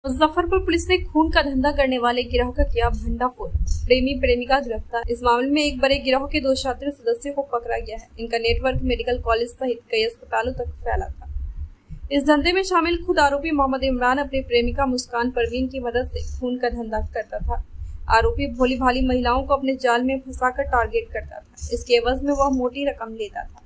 Muzaffarpur police ने खून का धंधा करने वाले गिरोह का किया भंडाफोड़, प्रेमी प्रेमिका गिरफ्तार। इस मामले में एक बड़े गिरोह के 2 छात्र सदस्यों को पकड़ा गया है। इनका नेटवर्क मेडिकल कॉलेज सहित कई अस्पतालों तक फैला था। इस धंधे में शामिल खुद आरोपी मोहम्मद इमरान अपनी प्रेमिका मुस्कान परवीन की मदद से खून का धंधा करता था। आरोपी भोली भाली महिलाओं को अपने जाल में फंसाकर टारगेट करता था। इसके एवज में वह मोटी रकम लेता था।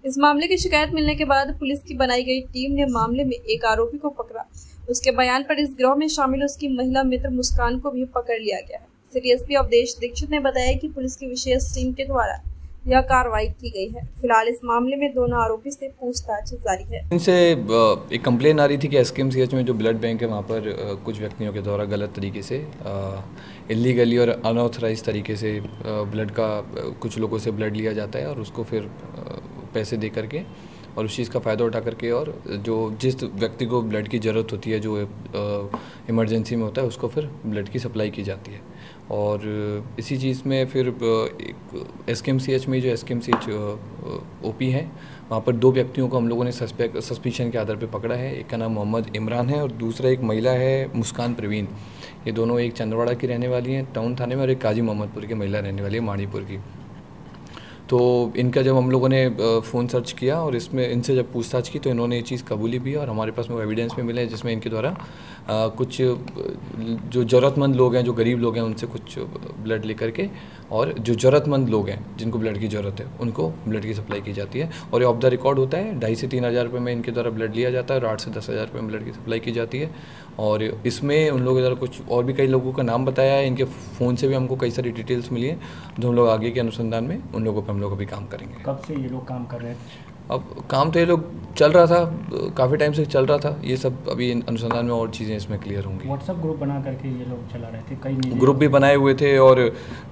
इस मामले की शिकायत मिलने के बाद पुलिस की बनाई गई टीम ने मामले में एक आरोपी को पकड़ा। उसके बयान पर इस गिरोह में शामिल उसकी महिला मित्र मुस्कान को भी पकड़ लिया गया है। सिटी एसपी अवधेश दीक्षित ने बताया कि पुलिस की विशेष टीम के द्वारा यह कार्रवाई की गई है। फिलहाल इस मामले में दोनों आरोपी से पूछताछ जारी है। इनसे एक कंप्लेन आ रही थी कि एसकेएमसीएच में जो ब्लड बैंक है वहाँ पर कुछ व्यक्तियों के द्वारा गलत तरीके से इलीगली और अनऑथराइज तरीके से ब्लड का कुछ लोगों से ब्लड लिया जाता है और उसको फिर पैसे दे करके और उस चीज़ का फ़ायदा उठा करके और जो जिस व्यक्ति को ब्लड की ज़रूरत होती है, जो इमरजेंसी में होता है, उसको फिर ब्लड की सप्लाई की जाती है। और इसी चीज़ में फिर एसकेएमसीएच में जो एसकेएमसीएच ओपी है वहाँ पर 2 व्यक्तियों को हम लोगों ने सस्पिशन के आधार पर पकड़ा है। एक का नाम मोहम्मद इमरान है और दूसरा एक महिला है मुस्कान परवीन। ये दोनों एक चंदवाड़ा की रहने वाली हैं टाउन थाने में और एक काजी मोहम्मदपुर की महिला रहने वाली है माणीपुर की। तो इनका जब हम लोगों ने फ़ोन सर्च किया और इसमें इनसे जब पूछताछ की तो इन्होंने ये चीज़ कबूली भी और हमारे पास में एविडेंस भी मिले जिसमें इनके द्वारा कुछ जो ज़रूरतमंद लोग हैं, जो गरीब लोग हैं, उनसे कुछ ब्लड लेकर के और जो ज़रूरतमंद लोग हैं जिनको ब्लड की ज़रूरत है उनको ब्लड की सप्लाई की जाती है। और ये ऑफ द रिकॉर्ड होता है। 2,500 से 3,000 रुपये में इनके द्वारा ब्लड लिया जाता है और 8,000 से 10,000 रुपये में ब्लड की सप्लाई की जाती है। और इसमें उन लोगों के द्वारा कुछ और भी कई लोगों का नाम बताया है। इनके फ़ोन से भी हमको कई सारी डिटेल्स मिली हैं जो हम लोग आगे के अनुसंधान में उन लोगों पर हम लोग अभी काम करेंगे। कब से ये लोग काम कर रहे हैं? अब काम तो ये लोग चल रहा था, काफ़ी टाइम से चल रहा था। ये सब अभी अनुसंधान में और चीज़ें इसमें क्लियर होंगी। व्हाट्सएप ग्रुप बना करके ये लोग चला रहे थे, कई ग्रुप भी बनाए हुए थे और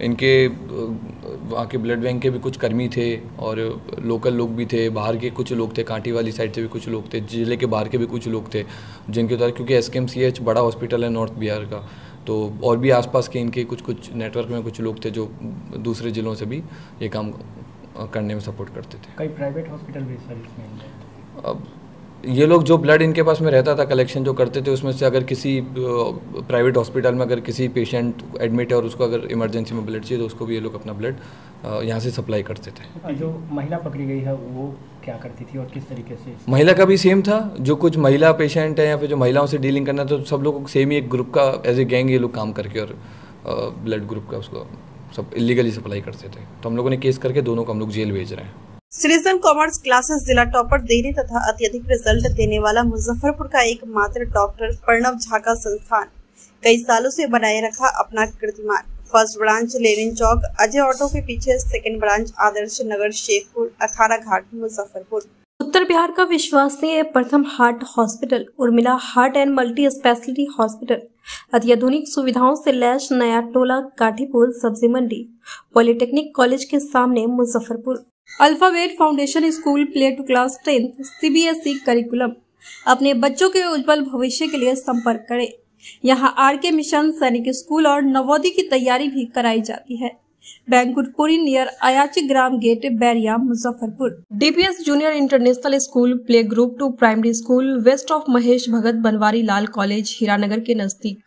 इनके वहाँ के ब्लड बैंक के भी कुछ कर्मी थे और लोकल लोग भी थे, बाहर के कुछ लोग थे, कांटी वाली साइड से भी कुछ लोग थे, जिले के बाहर के भी कुछ लोग थे जिनके द्वारा, क्योंकि एसकेएमसीएच बड़ा हॉस्पिटल है नॉर्थ बिहार का, तो और भी आसपास के इनके कुछ नेटवर्क में कुछ लोग थे जो दूसरे ज़िलों से भी ये काम करने में सपोर्ट करते थे। कई प्राइवेट हॉस्पिटल भी सर्विस में। अब ये लोग जो ब्लड इनके पास में रहता था, कलेक्शन जो करते थे, उसमें से अगर किसी प्राइवेट हॉस्पिटल में अगर किसी पेशेंट एडमिट है और उसको अगर इमरजेंसी में ब्लड चाहिए तो उसको भी ये लोग अपना ब्लड यहाँ से सप्लाई करते थे। जो महिला पकड़ी गई है वो क्या करती थी और किस तरीके से? महिला का भी सेम था। जो कुछ महिला पेशेंट है या फिर जो महिलाओं से डीलिंग करना, तो सब लोगों को सेम ही एक ग्रुप का एज ए गैंग ये लोग काम करके और ब्लड ग्रुप का उसको सब इलीगली सप्लाई करते थे। तो हम लोगों ने केस करके दोनों को हम लोग जेल भेज रहे हैं। सिटीजन कॉमर्स क्लासेस जिला टॉपर देने तथा अत्यधिक रिजल्ट देने वाला मुजफ्फरपुर का एकमात्र डॉक्टर प्रणव झा का संस्थान कई सालों से बनाए रखा अपना कीर्तिमान। फर्स्ट ब्रांच लेनिन चौक अजय ऑटो के पीछे, सेकंड ब्रांच आदर्श नगर शेखपुर अखाड़ा घाट मुजफ्फरपुर। उत्तर बिहार का विश्वसनीय प्रथम heart hospital Urmila heart and multi speciality hospital अत्याधुनिक सुविधाओं से लैस नया टोला काठीपुर सब्जी मंडी पॉलिटेक्निक कॉलेज के सामने Muzaffarpur. Alphabet Foundation School play to class 10 CBSE curriculum. अपने बच्चों के उज्जवल भविष्य के लिए संपर्क करें। यहाँ आरके मिशन सैनिक स्कूल और नवोदय की तैयारी भी कराई जाती है। Baikunthpuri near Ayachi Gram gate Bairiya Muzaffarpur. DPS junior international school play group 2 primary school west of Mahesh Bhagat Banwari Lal college Hiranagar के नजदीक,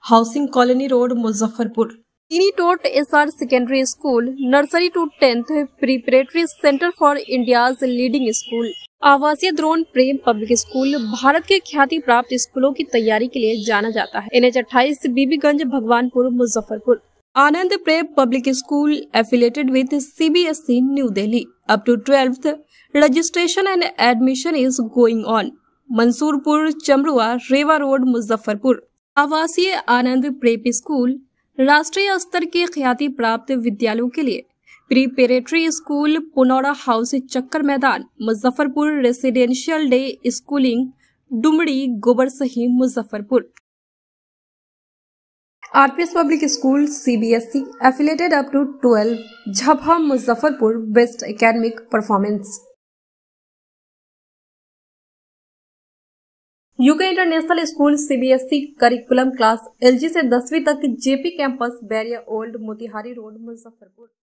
housing colony road Muzaffarpur. Tiny tot SR secondary school nursery to 10th preparatory centre for India's leading school. आवासीय द्रोण प्रेम पब्लिक स्कूल भारत के ख्याति प्राप्त स्कूलों की तैयारी के लिए जाना जाता है। NH 28 Bibiganj Bhagwanpur Muzaffarpur. Anand Prem public School affiliated with CBSE New Delhi. Up to 12th registration and admission is going on. Mansurpur Chamrua Rewa road Muzaffarpur. आवासीय आनंद प्रेप स्कूल राष्ट्रीय स्तर के ख्याति प्राप्त विद्यालयों के लिए preparatory school Punaura house Chakkar Maidan Muzaffarpur. Residential day schooling Dumri Gobarsahi Muzaffarpur. RPS public school CBSE affiliated up to 12 Jhabha Muzaffarpur. Best academic performance. UK international school CBSE curriculum class LG से 10वीं तक JP campus Bairiya old Motihari road Muzaffarpur.